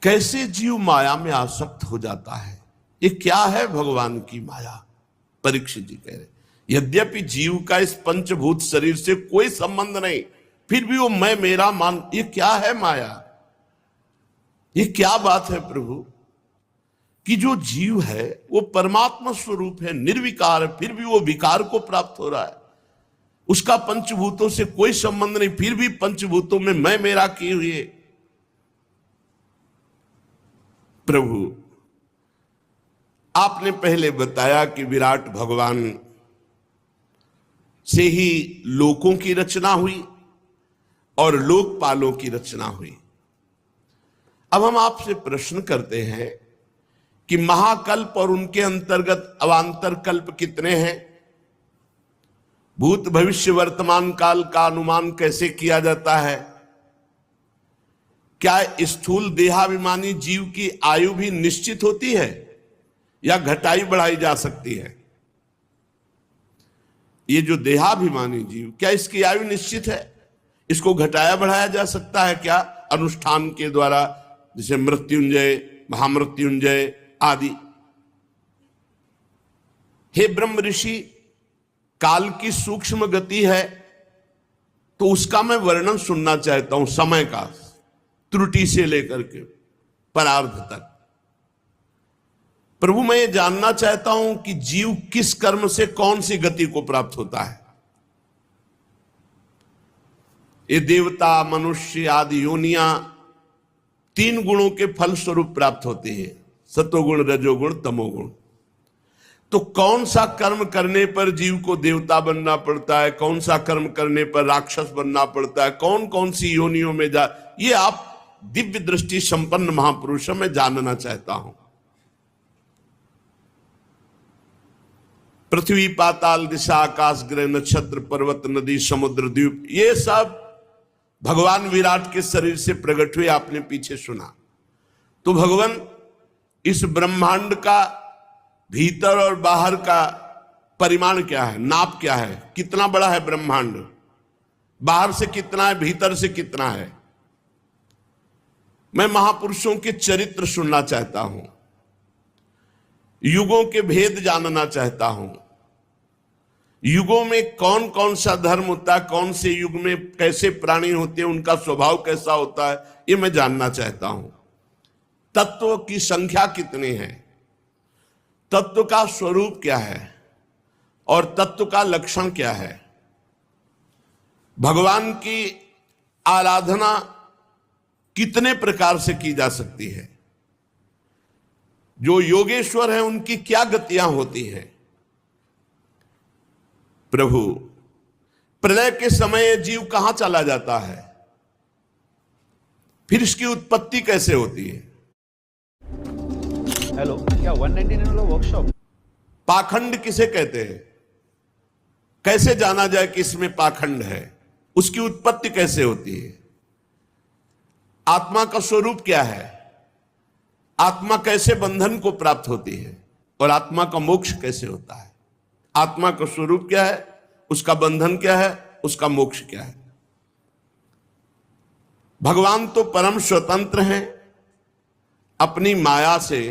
कैसे जीव माया में आसक्त हो जाता है। ये क्या है भगवान की माया? परीक्षित जी कह रहे, यद्यपि जीव का इस पंचभूत शरीर से कोई संबंध नहीं, फिर भी वो मैं मेरा मान, ये क्या है माया? ये क्या बात है प्रभु कि जो जीव है वो परमात्मा स्वरूप है, निर्विकार है, फिर भी वो विकार को प्राप्त हो रहा है। उसका पंचभूतों से कोई संबंध नहीं, फिर भी पंचभूतों में मैं मेरा किए हुए। प्रभु आपने पहले बताया कि विराट भगवान से ही लोकों की रचना हुई और लोकपालों की रचना हुई। अब हम आपसे प्रश्न करते हैं कि महाकल्प और उनके अंतर्गत अवांतर कल्प कितने हैं? भूत भविष्य वर्तमान काल का अनुमान कैसे किया जाता है? क्या स्थूल देहाभिमानी जीव की आयु भी निश्चित होती है या घटाई बढ़ाई जा सकती है? ये जो देहाभिमानी जीव, क्या इसकी आयु निश्चित है? इसको घटाया बढ़ाया जा सकता है क्या अनुष्ठान के द्वारा, जैसे मृत्युंजय, महामृत्युंजय आदि? हे ब्रह्म ऋषि, काल की सूक्ष्म गति है तो उसका मैं वर्णन सुनना चाहता हूं, समय का, त्रुटि से लेकर के परार्ध तक। प्रभु मैं ये जानना चाहता हूं कि जीव किस कर्म से कौन सी गति को प्राप्त होता है। ये देवता, मनुष्य आदि योनियां तीन गुणों के फल स्वरूप प्राप्त होती है, सतोगुण, रजोगुण, तमोगुण। तो कौन सा कर्म करने पर जीव को देवता बनना पड़ता है, कौन सा कर्म करने पर राक्षस बनना पड़ता है, कौन कौन सी योनियों में जा, ये आप दिव्य दृष्टि संपन्न महापुरुषों में जानना चाहता हूं। पृथ्वी, पाताल, दिशा, आकाश, ग्रह, नक्षत्र, पर्वत, नदी, समुद्र, द्वीप, ये सब भगवान विराट के शरीर से प्रकट हुए, आपने पीछे सुना। तो भगवान इस ब्रह्मांड का भीतर और बाहर का परिमाण क्या है, नाप क्या है? कितना बड़ा है ब्रह्मांड? बाहर से कितना है, भीतर से कितना है? मैं महापुरुषों के चरित्र सुनना चाहता हूं, युगों के भेद जानना चाहता हूं, युगों में कौन कौन सा धर्म होता है, कौन से युग में कैसे प्राणी होते हैं, उनका स्वभाव कैसा होता है, ये मैं जानना चाहता हूं। तत्व की संख्या कितनी है, तत्व का स्वरूप क्या है और तत्व का लक्षण क्या है? भगवान की आराधना कितने प्रकार से की जा सकती है? जो योगेश्वर है उनकी क्या गतियां होती हैं? प्रभु प्रलय के समय जीव कहां चला जाता है, फिर इसकी उत्पत्ति कैसे होती है? हेलो, क्या 199 वर्कशॉप? पाखंड किसे कहते हैं? कैसे जाना जाए कि इसमें पाखंड है? उसकी उत्पत्ति कैसे होती है? आत्मा का स्वरूप क्या है? आत्मा कैसे बंधन को प्राप्त होती है और आत्मा का मोक्ष कैसे होता है? आत्मा का स्वरूप क्या है, उसका बंधन क्या है, उसका मोक्ष क्या है? भगवान तो परम स्वतंत्र हैं, अपनी माया से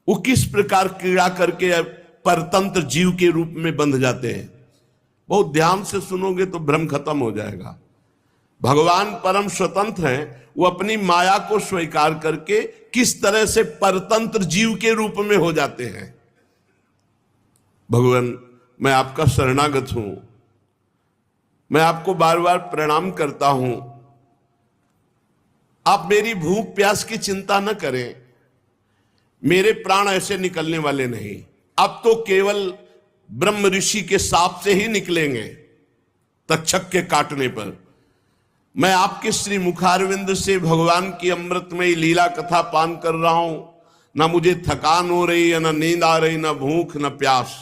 वो किस प्रकार क्रीड़ा करके परतंत्र जीव के रूप में बंध जाते हैं। बहुत ध्यान से सुनोगे तो भ्रम खत्म हो जाएगा। भगवान परम स्वतंत्र हैं, वो अपनी माया को स्वीकार करके किस तरह से परतंत्र जीव के रूप में हो जाते हैं। भगवान मैं आपका शरणागत हूं, मैं आपको बार बार प्रणाम करता हूं। आप मेरी भूख प्यास की चिंता न करें, मेरे प्राण ऐसे निकलने वाले नहीं, अब तो केवल ब्रह्म ऋषि के शाप से ही निकलेंगे, तक्षक के काटने पर। मैं आपके श्री मुखारविंद से भगवान की अमृतमयी लीला कथा पान कर रहा हूं, ना मुझे थकान हो रही है, ना नींद आ रही, ना भूख, ना प्यास।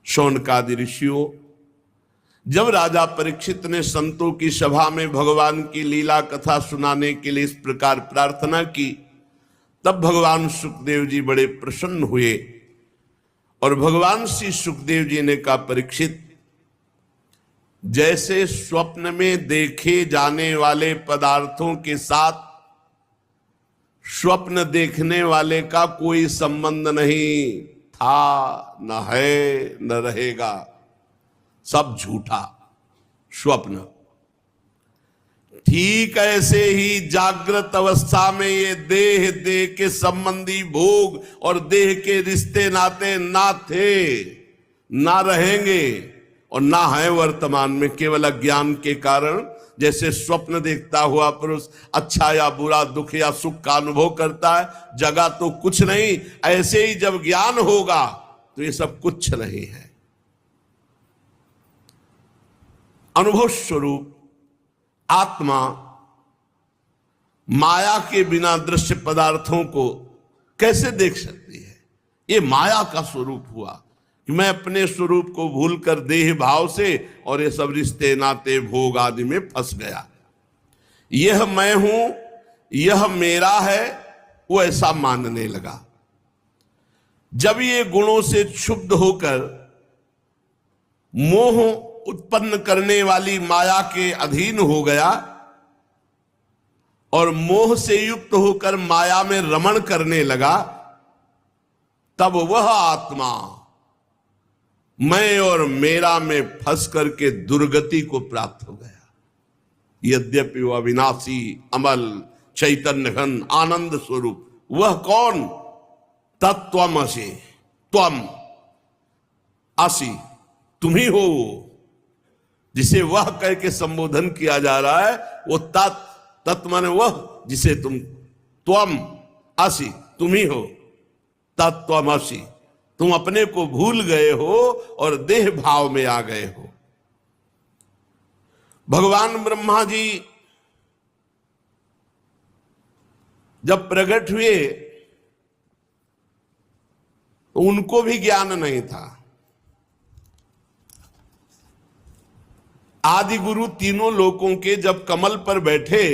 शौनकादि ऋषियों, जब राजा परीक्षित ने संतों की सभा में भगवान की लीला कथा सुनाने के लिए इस प्रकार प्रार्थना की, तब भगवान सुखदेव जी बड़े प्रसन्न हुए और भगवान श्री सुखदेव जी ने कहा, परीक्षित, जैसे स्वप्न में देखे जाने वाले पदार्थों के साथ स्वप्न देखने वाले का कोई संबंध नहीं था, न है, न रहेगा, सब झूठा स्वप्न। ठीक ऐसे ही जागृत अवस्था में ये देह के संबंधी भोग और देह के रिश्ते नाते ना थे, ना रहेंगे और ना है वर्तमान में। केवल अज्ञान के कारण जैसे स्वप्न देखता हुआ पुरुष अच्छा या बुरा, दुख या सुख का अनुभव करता है, जगह तो कुछ नहीं, ऐसे ही जब ज्ञान होगा तो ये सब कुछ नहीं है। अनुभव स्वरूप आत्मा माया के बिना दृश्य पदार्थों को कैसे देख सकती है? ये माया का स्वरूप हुआ कि मैं अपने स्वरूप को भूलकर देह भाव से और ये सब रिश्ते नाते भोग आदि में फंस गया। यह मैं हूं, यह मेरा है, वो ऐसा मानने लगा। जब ये गुणों से क्षुब्ध होकर मोह उत्पन्न करने वाली माया के अधीन हो गया और मोह से युक्त होकर माया में रमण करने लगा, तब वह आत्मा मैं और मेरा में फंस करके दुर्गति को प्राप्त हो गया। यद्यपि वह अविनाशी, अमल, चैतन्य घन, आनंद स्वरूप, वह कौन? तत्त्वमसि, त्वम असि, तुम ही हो। जिसे वह कह के संबोधन किया जा रहा है वो तत्व माने वह जिसे तुम, त्वम असि, तुम ही हो, तत्त्वमसि। तुम अपने को भूल गए हो और देह भाव में आ गए हो। भगवान ब्रह्मा जी जब प्रकट हुए तो उनको भी ज्ञान नहीं था। आदि गुरु तीनों लोकों के जब कमल पर बैठे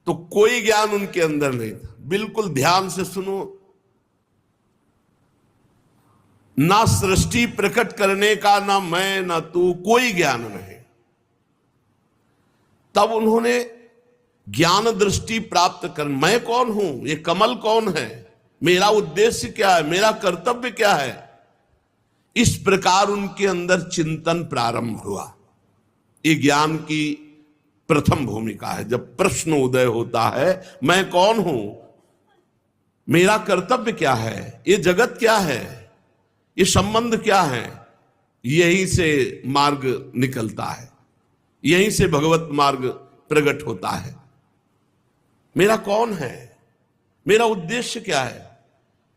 तो कोई ज्ञान उनके अंदर नहीं था। बिल्कुल ध्यान से सुनो, ना सृष्टि प्रकट करने का, ना मैं ना तू, कोई ज्ञान नहीं। तब उन्होंने ज्ञान दृष्टि प्राप्त कर, मैं कौन हूं, ये कमल कौन है, मेरा उद्देश्य क्या है, मेरा कर्तव्य क्या है, इस प्रकार उनके अंदर चिंतन प्रारंभ हुआ। ये ज्ञान की प्रथम भूमिका है। जब प्रश्न उदय होता है, मैं कौन हूं, मेरा कर्तव्य क्या है, ये जगत क्या है, ये संबंध क्या है, यहीं से मार्ग निकलता है, यहीं से भगवत मार्ग प्रकट होता है। मेरा कौन है, मेरा उद्देश्य क्या है।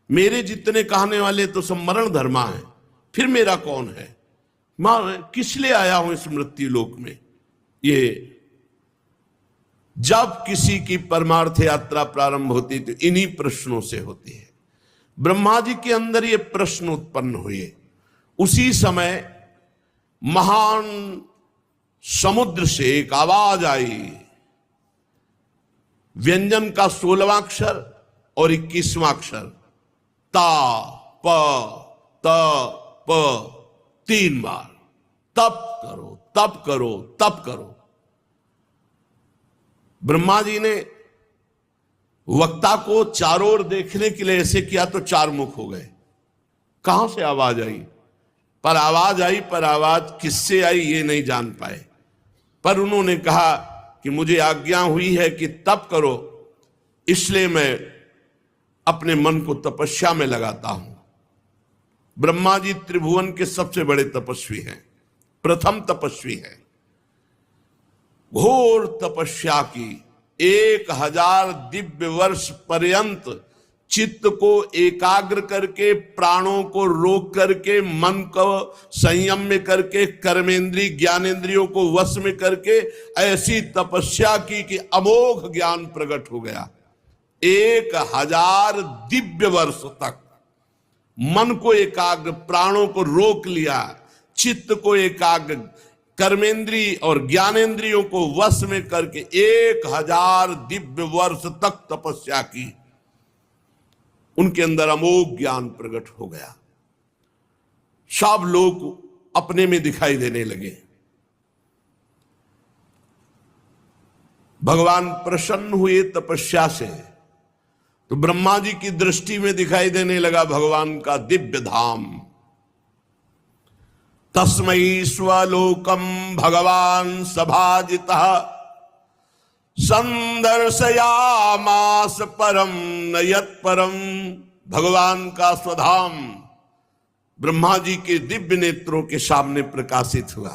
मेरे जितने कहने वाले तो सब मरण धर्मा है, फिर मेरा कौन है, मैं किस लिए आया हूं इस मृत्यु लोक में। ये जब किसी की परमार्थ यात्रा प्रारंभ होती तो इन्हीं प्रश्नों से होती है। ब्रह्मा जी के अंदर ये प्रश्न उत्पन्न हुए। उसी समय महान समुद्र से एक आवाज आई। व्यंजन का 16वां अक्षर और 21वां अक्षर, ता प त प, 3 बार, तप करो, तप करो, तप करो। ब्रह्मा जी ने वक्ता को चारों ओर देखने के लिए ऐसे किया तो 4 मुख हो गए। कहां से आवाज आई? पर आवाज किससे आई ये नहीं जान पाए। पर उन्होंने कहा कि मुझे आज्ञा हुई है कि तप करो, इसलिए मैं अपने मन को तपस्या में लगाता हूं। ब्रह्मा जी त्रिभुवन के सबसे बड़े तपस्वी हैं, प्रथम तपस्वी हैं। घोर तपस्या की 1000 दिव्य वर्ष पर्यंत चित्त को एकाग्र करके, प्राणों को रोक करके, मन को संयम में करके, कर्मेंद्रिय ज्ञानेंद्रियों को वश में करके ऐसी तपस्या की कि अमोघ ज्ञान प्रकट हो गया। 1000 दिव्य वर्ष तक मन को एकाग्र, प्राणों को रोक लिया, चित्त को एकाग्र, कर्मेंद्रिय और ज्ञानेंद्रियों को वश में करके 1000 दिव्य वर्ष तक तपस्या की। उनके अंदर अमोघ ज्ञान प्रकट हो गया। सब लोग अपने में दिखाई देने लगे। भगवान प्रसन्न हुए तपस्या से तो ब्रह्मा जी की दृष्टि में दिखाई देने लगा भगवान का दिव्य धाम। तस्मै स्वलोकम भगवान सभाजितः संदर्शयामास परम न यत्परम। भगवान का स्वधाम ब्रह्मा जी के दिव्य नेत्रों के सामने प्रकाशित हुआ।